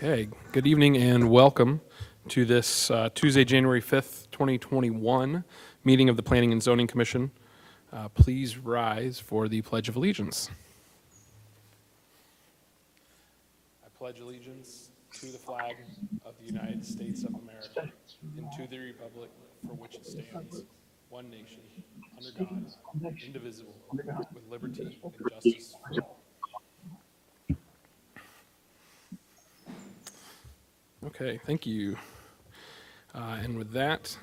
Okay, good evening and welcome to this Tuesday, January 5th, 2021 meeting of the Planning and Zoning Commission. Please rise for the Pledge of Allegiance. I pledge allegiance to the flag of the United States of America and to the republic for which it stands, one nation, under God, indivisible, with liberty and justice for all. Okay, thank you. And with that,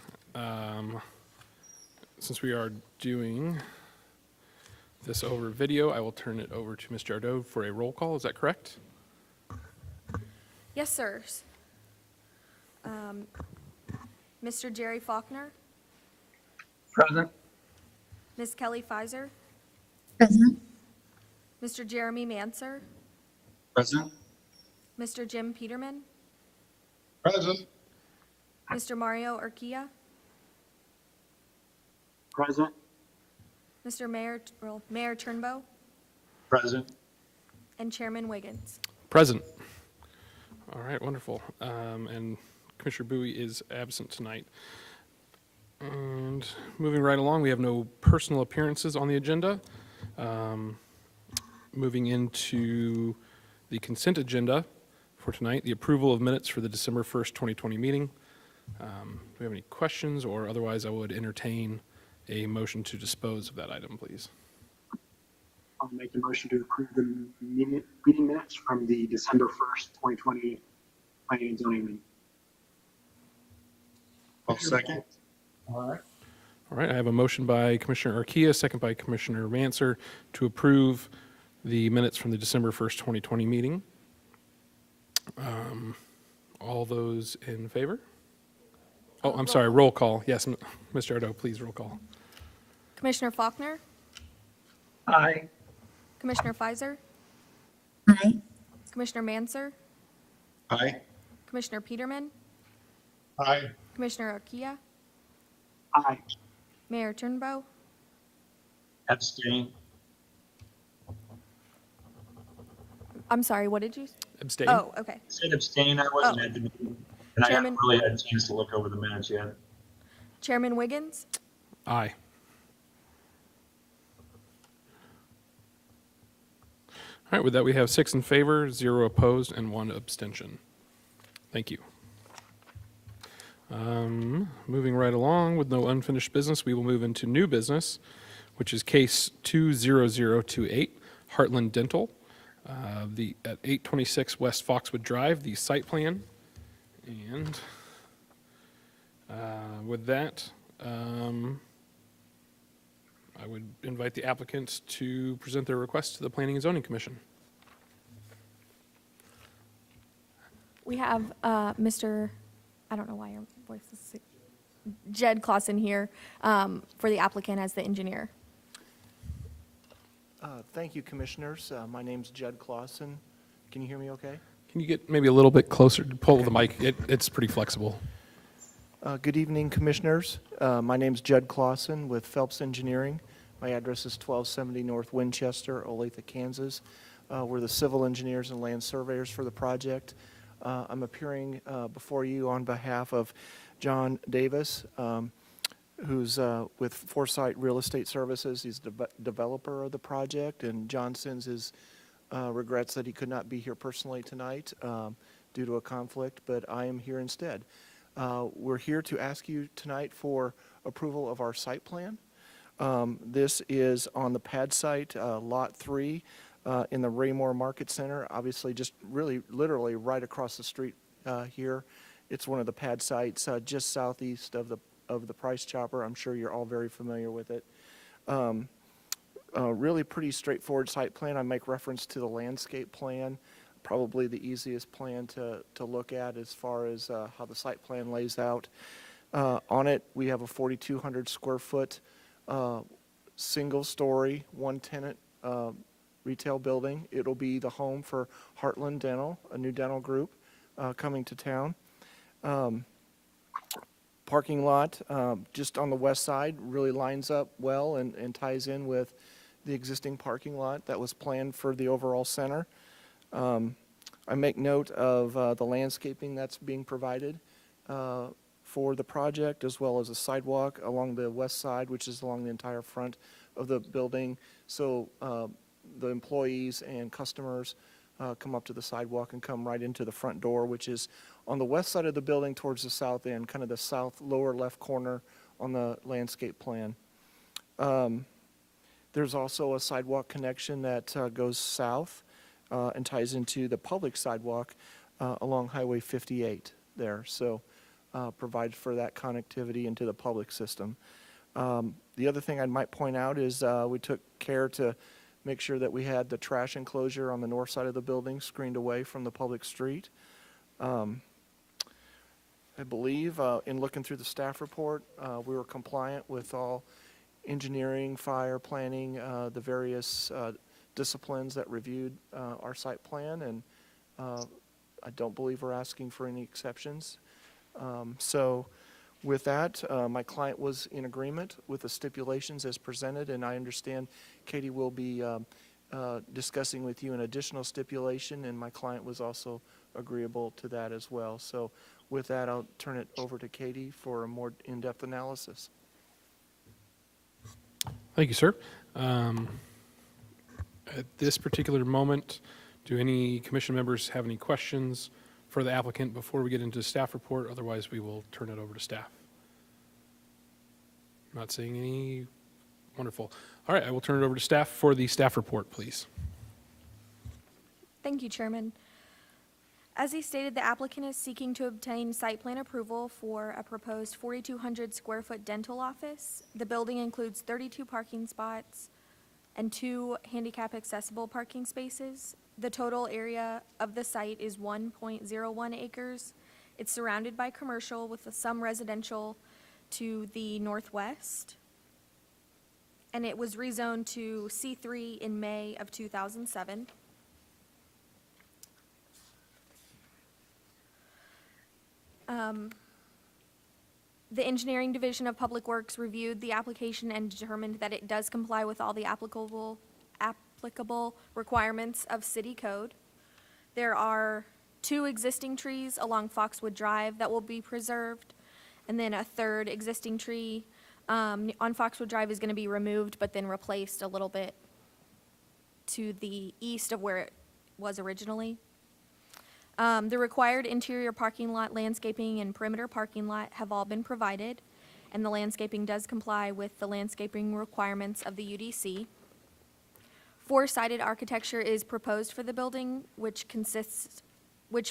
since we are doing this over video, I will turn it over to Ms. Jardot for a roll call. Is that correct? Yes, sirs. Mr. Jerry Faulkner, Present. Ms. Kelly Pfizer, Present. Mr. Jeremy Manser, Present. Mr. Jim Peterman, Present. Mr. Mario Urquia, Present. Mr. Mayor Turnbow, Present. and Chairman Wiggins. Present. All right, wonderful. And Commissioner Bowie is absent tonight. And moving right along, we have no personal appearances on the agenda. Moving into the consent agenda for tonight, the approval of minutes for the December 1st, 2020 meeting. Do we have any questions, or otherwise I would entertain a motion to dispose of that item, please. I'll make a motion to approve the meeting minutes from the December 1st, 2020 Planning and Zoning meeting. I'll second. All right, I have a motion by Commissioner Urquia, second by Commissioner Manser to approve the minutes from the December 1st, 2020 meeting. All those in favor? Oh, I'm sorry, roll call. Yes, Mr. Jardot, please roll call. Commissioner Faulkner, Aye. Commissioner Pfizer, Aye. Commissioner Manser, Aye. Commissioner Peterman, Aye. Commissioner Urquia, Aye. Mayor Turnbow, Abstain. I'm sorry, what did you? Abstain? Oh, okay. Said abstain. I wasn't Oh. at the meeting, and I Chairman- haven't really had a chance to look over the minutes yet. Chairman Wiggins, Aye. All right, with that, we have 6 in favor, 0 opposed, and 1 abstention. Thank you. Moving right along with no unfinished business, we will move into new business, which is case 20028, Heartland Dental, at 826 West Foxwood Drive, the site plan. And with that, I would invite the applicant to present their request to the Planning and Zoning Commission. we have Mr. I don't know why your voice is Jed Clausen here for the applicant as the engineer. Thank you, Commissioners. My name's Jed Clausen. Can you hear me okay? Can you get maybe a little bit closer to pull the mic? It's pretty flexible. Good evening, Commissioners. My name's Jed Clausen with Phelps Engineering. My address is 1270 North Winchester, Olathe, Kansas. We're the civil engineers and land surveyors for the project. I'm appearing before you on behalf of John Davis, who's with Foresight Real Estate Services. He's the developer of the project, and John sends his regrets that he could not be here personally tonight due to a conflict, but I am here instead. We're here to ask you tonight for approval of our site plan. This is on the pad site, Lot 3, in the Raymore Market Center, obviously just really literally right across the street here. It's one of the pad sites just southeast of the Price Chopper. I'm sure you're all very familiar with it. Really pretty straightforward site plan. I make reference to the landscape plan, probably the easiest plan to look at as far as how the site plan lays out. On it, we have a 4,200 square foot single story, one tenant retail building. It'll be the home for Heartland Dental, a new dental group coming to town. Parking lot just on the west side really lines up well and ties in with the existing parking lot that was planned for the overall center. I make note of the landscaping that's being provided for the project, as well as a sidewalk along the west side, which is along the entire front of the building. So the employees and customers come up to the sidewalk and come right into the front door, which is on the west side of the building towards the south end, kind of the south lower left corner on the landscape plan. There's also a sidewalk connection that goes south and ties into the public sidewalk along Highway 58 there. So provide for that connectivity into the public system. The other thing I might point out is we took care to make sure that we had the trash enclosure on the north side of the building screened away from the public street. I believe in looking through the staff report, we were compliant with all engineering, fire, planning, the various disciplines that reviewed our site plan, and I don't believe we're asking for any exceptions. So with that, my client was in agreement with the stipulations as presented, and I understand Katie will be discussing with you an additional stipulation, and my client was also agreeable to that as well. So with that, I'll turn it over to Katie for a more in-depth analysis. Thank you, sir. At this particular moment, do any commission members have any questions for the applicant before we get into staff report? Otherwise, we will turn it over to staff. Not seeing any. Wonderful. All right, I will turn it over to staff for the staff report, please. Thank you, Chairman. As he stated, the applicant is seeking to obtain site plan approval for a proposed 4,200 square foot dental office. The building includes 32 parking spots and 2 handicap accessible parking spaces. The total area of the site is 1.01 acres. It's surrounded by commercial with some residential to the northwest. And it was rezoned to C3 in May of 2007. The Engineering Division of Public Works reviewed the application and determined that it does comply with all the applicable requirements of city code. There are 2 existing trees along Foxwood Drive that will be preserved, and then a 3rd existing tree on Foxwood Drive is going to be removed, but then replaced a little bit to the east of where it was originally. The required interior parking lot, landscaping, and perimeter parking lot have all been provided, and the landscaping does comply with the landscaping requirements of the UDC. 4-sided architecture is proposed for the building, which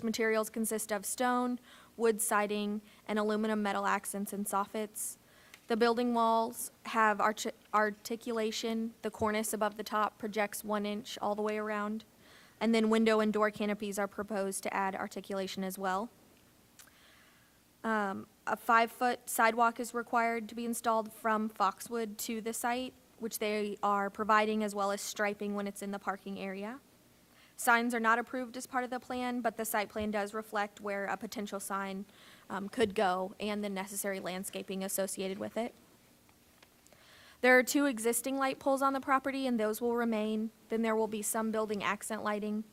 materials consist of stone, wood siding, and aluminum metal accents and soffits. The building walls have articulation. The cornice above the top projects 1 inch all the way around. And then window and door canopies are proposed to add articulation as well. A 5-foot sidewalk is required to be installed from Foxwood to the site, which they are providing, as well as striping when it's in the parking area. Signs are not approved as part of the plan, but the site plan does reflect where a potential sign could go and the necessary landscaping associated with it. There are 2 existing light poles on the property, and those will remain. Then there will be some building accent lighting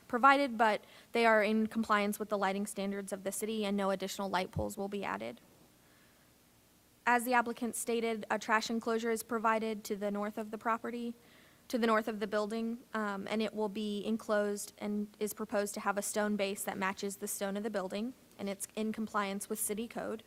provided, but they are in compliance with the lighting standards of the city, and no additional light poles will be added. As the applicant stated, a trash enclosure is provided to the north of the property, to the north of the building, and it will be enclosed and is proposed to have a stone base that matches the stone of the building, and it's in compliance with city code.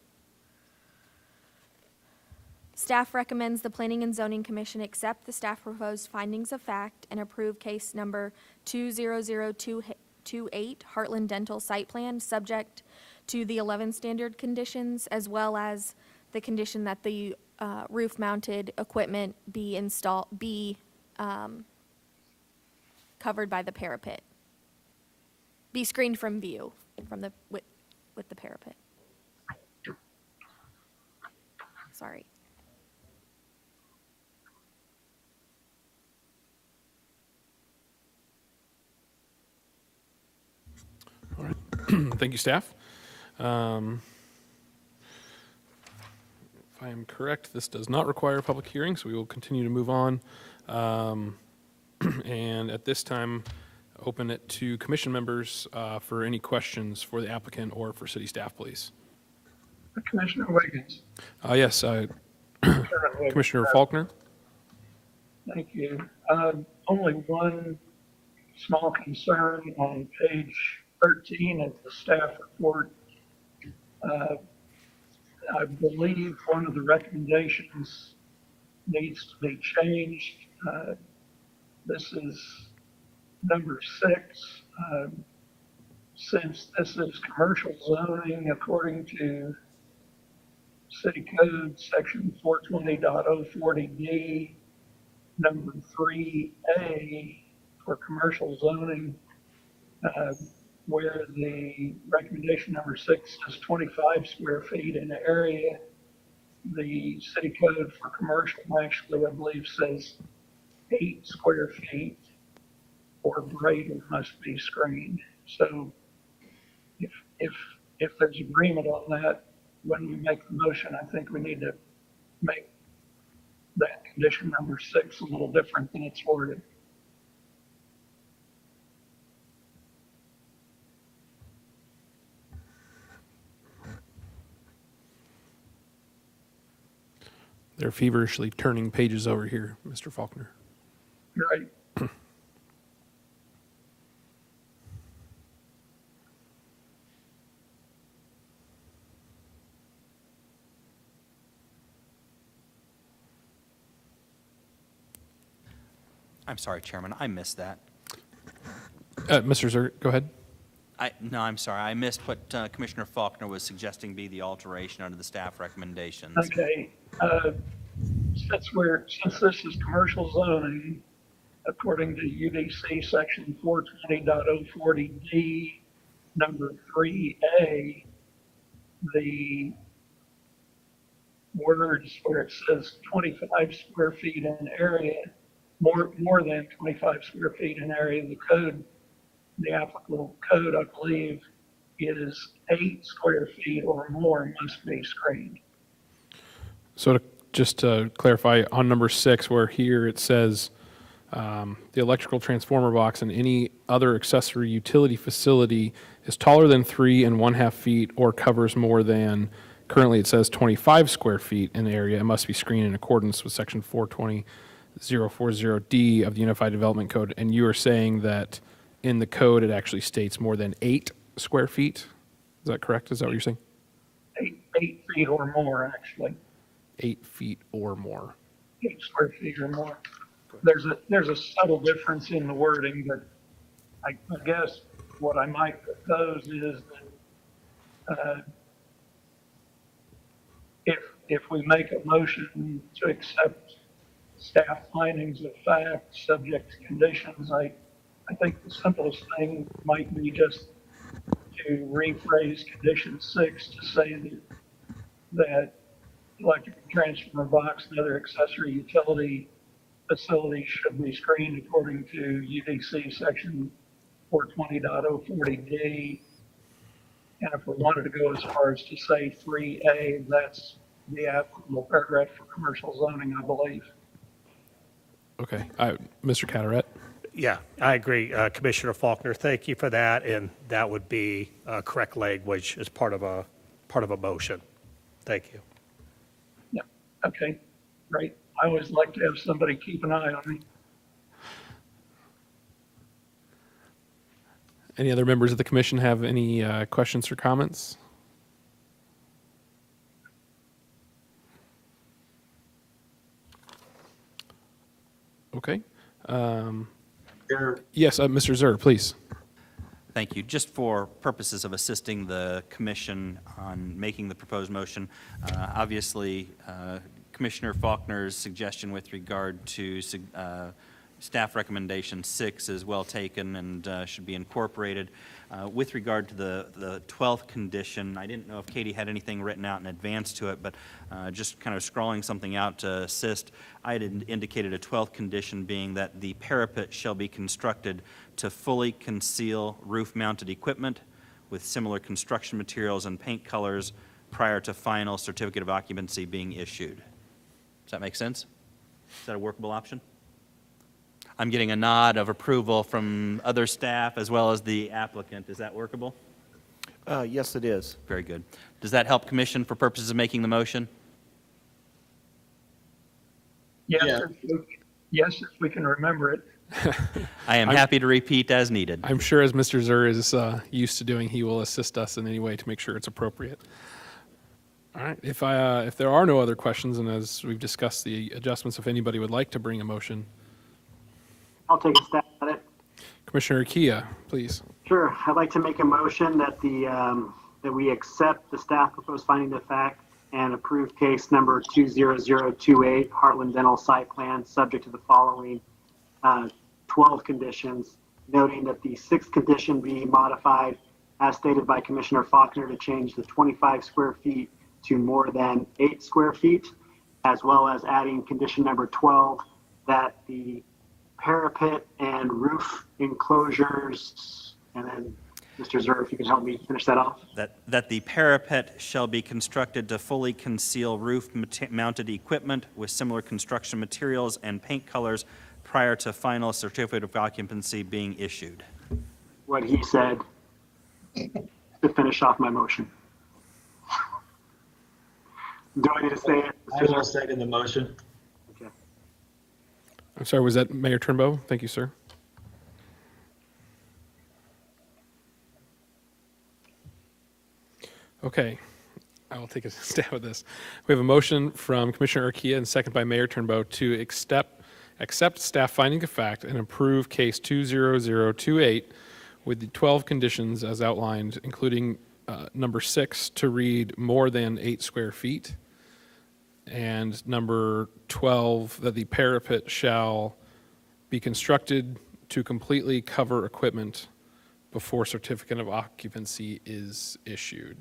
Staff recommends the Planning and Zoning Commission accept the staff proposed findings of fact and approve case number 20028 Heartland Dental Site Plan, subject to the 11 standard conditions, as well as the condition that the roof-mounted equipment be covered by the parapet, be screened from view from the with the parapet. Sorry. All right. Thank you, staff. If I am correct, this does not require a public hearing, so we will continue to move on. And at this time, open it to commission members for any questions for the applicant or for city staff, please. Commissioner Wiggins. Yes, Chairman Wiggins. Commissioner Faulkner? Thank you. Only one small concern on page 13 of the staff report. I believe one of the recommendations needs to be changed. This is number 6. Since this is commercial zoning according to City Code, Section 420.040D, number 3A for commercial zoning, where the recommendation number 6 is 25 square feet in area. The city code for commercial actually, I believe, says 8 square feet or greater must be screened. So if there's agreement on that, when we make the motion, I think we need to make that condition number 6 a little different than it's worded. They're feverishly turning pages over here, Mr. Faulkner. Right. I'm sorry, Chairman, I missed that. Mr. Zerk, go ahead. No, I'm sorry, I missed what Commissioner Faulkner was suggesting be the alteration under the staff recommendations. Okay. Since this is commercial zoning, according to UDC section 420.040D, number 3A, the words where it says 25 square feet in area, more than 25 square feet in area, the code, the applicable code, I believe, is 8 square feet or more must be screened. So just to clarify, on number 6, where here it says the electrical transformer box and any other accessory utility facility is taller than 3 1/2 feet or covers more than, currently it says 25 square feet in area, it must be screened in accordance with section 420.040D of the Unified Development Code. And you are saying that in the code, it actually states more than 8 square feet? Is that correct? Is that what you're saying? 8 feet or more, actually. 8 feet or more. 8 square feet or more. There's a subtle difference in the wording, but I guess what I might propose is that if we make a motion to accept staff findings of fact, subject to conditions, I think the simplest thing might be just to rephrase condition 6 to say that electric transformer box and other accessory utility facilities should be screened according to UDC section 420.040D. And if we wanted to go as far as to say 3A, that's the applicable paragraph for commercial zoning, I believe. Okay. Mr. Cataret? Yeah, I agree. Commissioner Faulkner, thank you for that, and that would be correct language as part of a motion. Thank you. Yeah, okay, great. I always like to have somebody keep an eye on me. Any other members of the commission have any questions or comments? Okay. There, Yes, Mr. Zer, please. Thank you. Just for purposes of assisting the commission on making the proposed motion, obviously, Commissioner Faulkner's suggestion with regard to staff recommendation 6 is well taken and should be incorporated. With regard to the 12th condition, I didn't know if Katie had anything written out in advance to it, but just kind of scrawling something out to assist, I had indicated a 12th condition being that the parapet shall be constructed to fully conceal roof-mounted equipment with similar construction materials and paint colors prior to final certificate of occupancy being issued. Does that make sense? Is that a workable option? I'm getting a nod of approval from other staff as well as the applicant. Is that workable? Yes, it is. Very good. Does that help Commission for purposes of making the motion? Yes, Yeah. yes, if we can remember it. I am happy to repeat as needed. I'm sure as Mr. Zur is used to doing, he will assist us in any way to make sure it's appropriate. All right, if there are no other questions, and as we've discussed the adjustments, if anybody would like to bring a motion, I'll take a stab at it. Commissioner Kia, please. Sure. I'd like to make a motion that that we accept the staff proposed finding of fact and approve case number 20028 Heartland Dental Site Plan, subject to the following 12 conditions, noting that the sixth condition be modified as stated by Commissioner Faulkner to change the 25 square feet to more than 8 square feet, as well as adding condition number 12 that the parapet and roof enclosures, and then Mr. Zur, if you can help me finish that off. That the parapet shall be constructed to fully conceal roof-mounted equipment with similar construction materials and paint colors prior to final certificate of occupancy being issued. What he said to finish off my motion. Do I need to say it? I will second the motion. Okay. I'm sorry, was that Mayor Turnbow? Thank you, sir. Okay, I will take a stab at this. We have a motion from Commissioner Urquia and second by Mayor Turnbow to accept staff finding of fact and approve case 20028 with the 12 conditions as outlined, including number 6 to read more than 8 square feet, and number 12 that the parapet shall be constructed to completely cover equipment before certificate of occupancy is issued.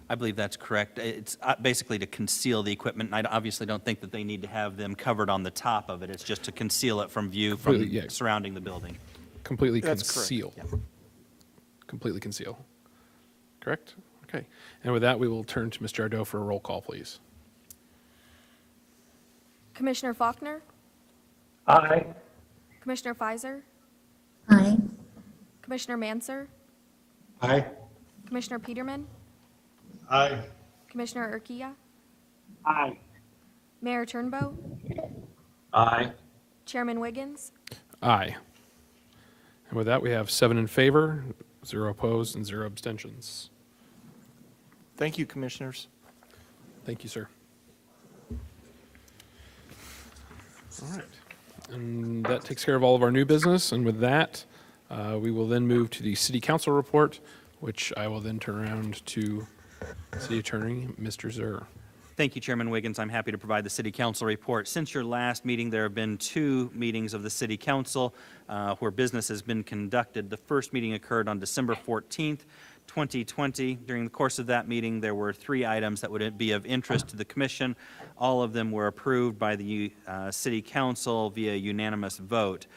I believe that's correct. It's basically to conceal the equipment. I obviously don't think that they need to have them covered on the top of it. It's just to conceal it from view from Completely, yeah. surrounding the building. Completely That's correct. conceal. Completely conceal. Correct? Okay. And with that, we will turn to Mr. Ardot for a roll call, please. Commissioner Faulkner, Aye. Commissioner Pfizer, Aye. Commissioner Manser, Aye. Commissioner Peterman, Aye. Commissioner Urquia, Aye. Mayor Turnbow, Aye. Chairman Wiggins. Aye. And with that, we have 7 in favor, 0 opposed, and 0 abstentions. Thank you, Commissioners. Thank you, sir. All right. And that takes care of all of our new business. And with that, we will then move to the city council report, which I will then turn around to City Attorney, Mr. Zur. Thank you, Chairman Wiggins. I'm happy to provide the City Council report. Since your last meeting, there have been 2 meetings of the City Council where business has been conducted. The first meeting occurred on December 14th, 2020. During the course of that meeting, there were 3 items that would be of interest to the Commission. All of them were approved by the City Council via unanimous vote.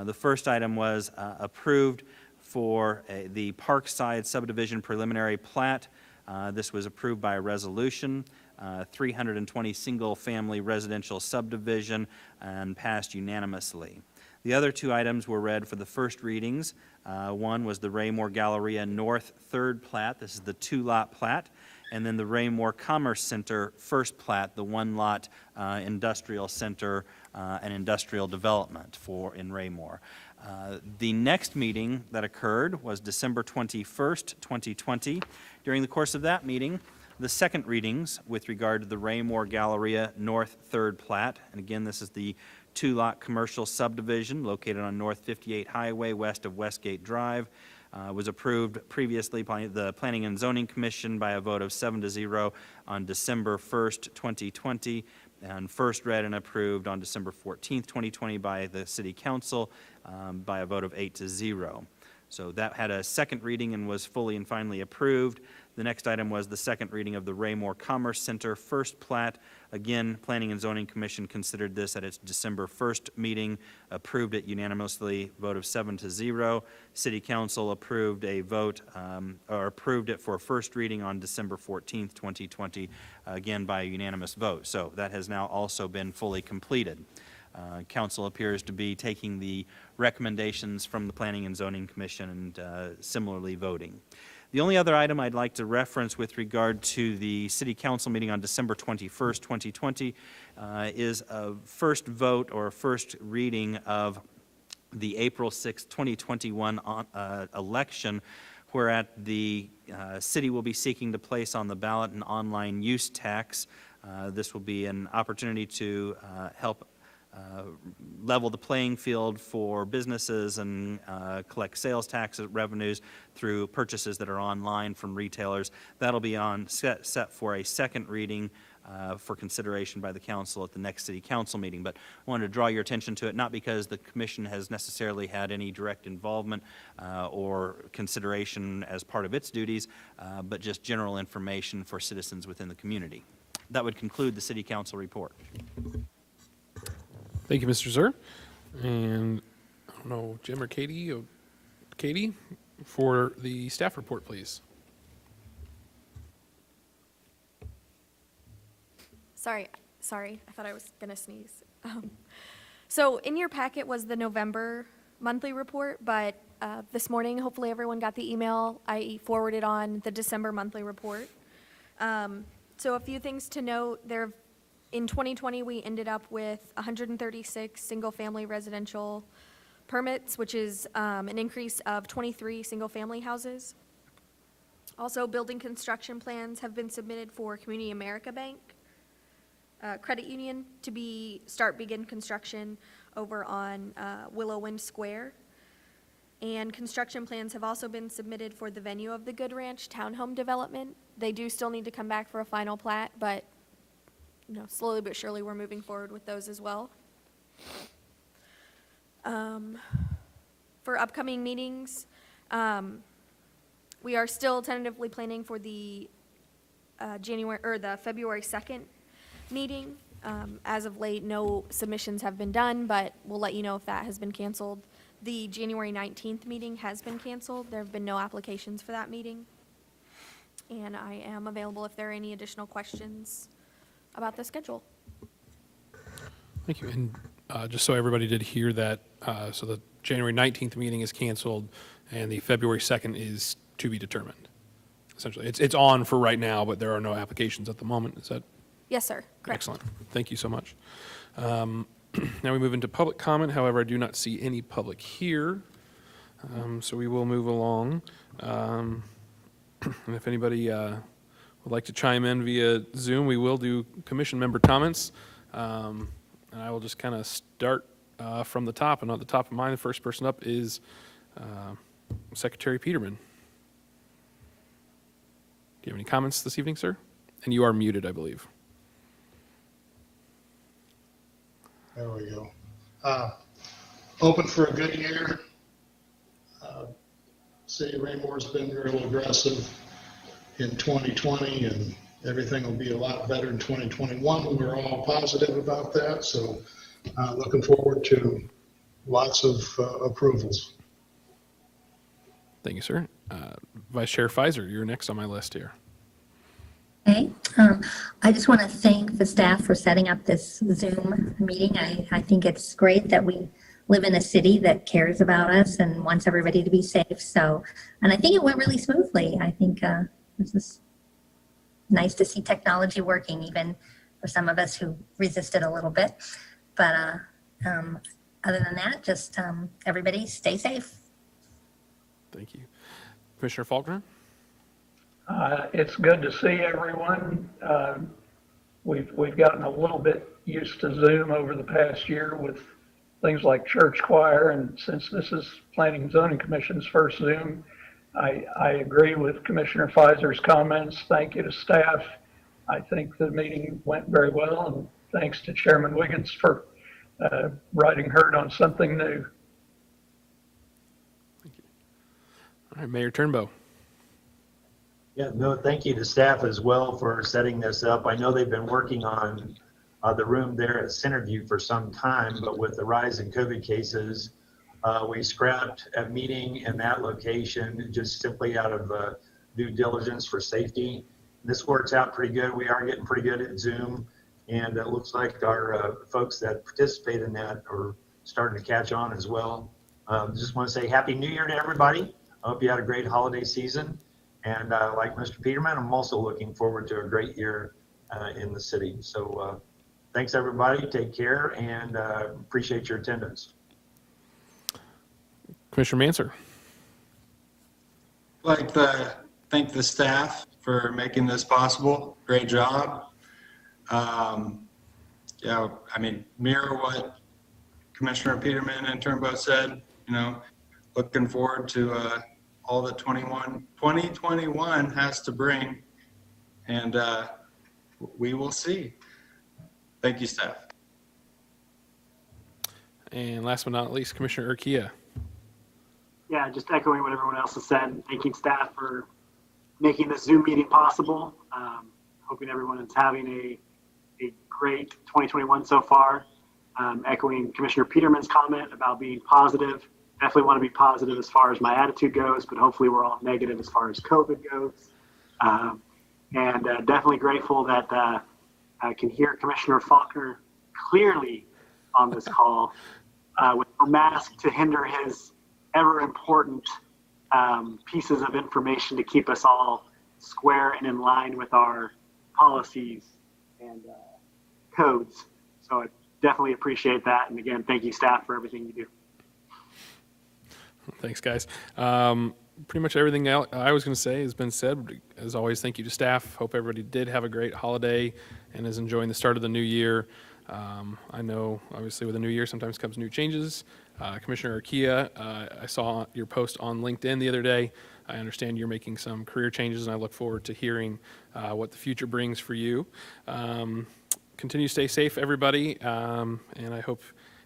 The first item was approved for the Parkside Subdivision Preliminary Plat. This was approved by a resolution. 320 single-family residential subdivision and passed unanimously. The other 2 items were read for the first readings. One was the Raymore Galleria North Third Plat. This is the 2-lot plat. And then the Raymore Commerce Center First Plat, the 1-lot industrial center and industrial development in Raymore. The next meeting that occurred was December 21st, 2020. During the course of that meeting, the second readings with regard to the Raymore Galleria North Third Plat, and again, this is the 2-lot commercial subdivision located on North 58 Highway west of Westgate Drive, was approved previously by the Planning and Zoning Commission by a vote of 7-0 on December 1st, 2020, and first read and approved on December 14th, 2020 by the City Council by a vote of 8-0. So that had a second reading and was fully and finally approved. The next item was the second reading of the Raymore Commerce Center First Plat. Again, Planning and Zoning Commission considered this at its December 1st meeting, approved it unanimously, vote of 7-0. City Council approved a vote, or approved it for first reading on December 14th, 2020, again by a unanimous vote. So that has now also been fully completed. Council appears to be taking the recommendations from the Planning and Zoning Commission and similarly voting. The only other item I'd like to reference with regard to the City Council meeting on December 21st, 2020, is a first vote or first reading of the April 6, 2021 election, whereat the city will be seeking to place on the ballot an online use tax. This will be an opportunity to help level the playing field for businesses and collect sales tax revenues through purchases that are online from retailers. That'll be set for a second reading for consideration by the council at the next city council meeting. But I wanted to draw your attention to it, not because the commission has necessarily had any direct involvement or consideration as part of its duties, but just general information for citizens within the community. That would conclude the city council report. Thank you, Mr. Zur. And I don't know, Jim or Katie? Katie, for the staff report, please. Sorry, I thought I was gonna sneeze. So in your packet was the November monthly report, but this morning, hopefully everyone got the email. I forwarded on the December monthly report. So a few things to note, in 2020, we ended up with 136 single-family residential permits, which is an increase of 23 single-family houses. Also, building construction plans have been submitted for Community America Bank Credit Union to begin construction over on Willow Wind Square. And construction plans have also been submitted for the venue of the Good Ranch Townhome development. They do still need to come back for a final plat, but slowly but surely we're moving forward with those as well. For upcoming meetings, we are still tentatively planning for the the February 2nd meeting. As of late, no submissions have been done, but we'll let you know if that has been canceled. The January 19th meeting has been canceled. There have been no applications for that meeting. And I am available if there are any additional questions about the schedule. Thank you. And just so everybody did hear that, so the January 19th meeting is canceled and the February 2nd is to be determined. Essentially, it's on for right now, but there are no applications at the moment. Is that Yes, sir. Correct. excellent? Thank you so much. Now we move into public comment. However, I do not see any public here, so we will move along. And if anybody would like to chime in via Zoom, we will do commission member comments. And I will just kind of start from the top. And at the top of mine, the first person up is Secretary Peterman. Do you have any comments this evening, sir? And you are muted, I believe. There we go. Open for a good year. City of Raymor's been real aggressive in 2020, and everything will be a lot better in 2021. We're all positive about that, so looking forward to lots of approvals. Thank you, sir. Vice Chair Pfizer, you're next on my list here. Okay. I just want to thank the staff for setting up this Zoom meeting. I think it's great that we live in a city that cares about us and wants everybody to be safe. So, and I think it went really smoothly. I think this is nice to see technology working, even for some of us who resisted a little bit. But other than that, just everybody stay safe. Thank you. Commissioner Faulkner? It's good to see everyone. We've gotten a little bit used to Zoom over the past year with things like church choir, and since this is Planning and Zoning Commission's first Zoom, I agree with Commissioner Pfizer's comments. Thank you to staff. I think the meeting went very well, and thanks to Chairman Wiggins for riding herd on something new. Thank you. All right, Mayor Turnbow. Yeah, no, thank you to staff as well for setting this up. I know they've been working on the room there at Centerview for some time, but with the rise in COVID cases, we scrapped a meeting in that location just simply out of due diligence for safety. This works out pretty good. We are getting pretty good at Zoom. And it looks like our folks that participate in that are starting to catch on as well. Just want to say Happy New Year to everybody. I hope you had a great holiday season. And like Mr. Peterman, I'm also looking forward to a great year in the city. So thanks, everybody. Take care, and appreciate your attendance. Commissioner Manser. I'd like to thank the staff for making this possible. Great job. Yeah, I mean, mirror what Commissioner Peterman and Turnbow said, looking forward to all that 2021 has to bring, and we will see. Thank you, staff. And last but not least, Commissioner Urquia. Yeah, just echoing what everyone else has said, thanking staff for making this Zoom meeting possible. Hoping everyone is having a great 2021 so far. Echoing Commissioner Peterman's comment about being positive. Definitely want to be positive as far as my attitude goes, but hopefully we're all negative as far as COVID goes. And definitely grateful that I can hear Commissioner Faulkner clearly on this call with no mask to hinder his ever important pieces of information to keep us all square and in line with our policies and codes. So I definitely appreciate that. And again, thank you, staff, for everything you do. Thanks, guys. Pretty much everything I was going to say has been said. As always, thank you to staff. Hope everybody did have a great holiday and is enjoying the start of the new year. I know, obviously, with the new year sometimes comes new changes. Commissioner Urquia, I saw your post on LinkedIn the other day. I understand you're making some career changes, and I look forward to hearing what the future brings for you. Continue to stay safe, everybody, and I hope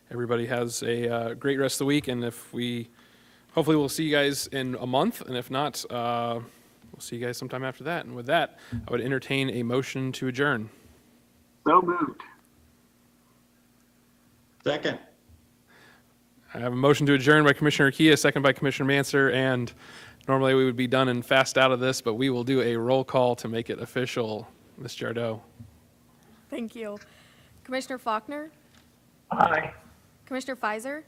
everybody has a great rest of the week. And hopefully we'll see you guys in a month, and if not, we'll see you guys sometime after that. And with that, I would entertain a motion to adjourn. So moved. Second. I have a motion to adjourn by Commissioner Urquia, second by Commissioner Manser, and normally we would be done and fast out of this, but we will do a roll call to make it official. Ms. Jardot. Thank you. Commissioner Faulkner, Aye. Commissioner Fizer,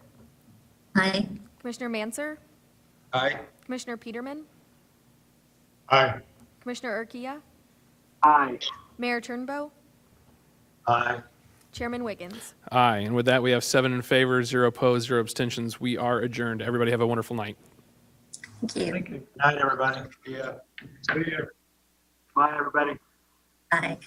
Aye. Commissioner Manser, Aye. Commissioner Peterman, Aye. Commissioner Urquia, Aye. Mayor Turnbow, Aye. Chairman Wiggins. Aye, and with that, we have 7 in favor, 0 opposed, 0 abstentions. We are adjourned. Everybody have a wonderful night. Thank you. Thank you. Good night, everybody. Yeah. See you. Bye, everybody. Aye.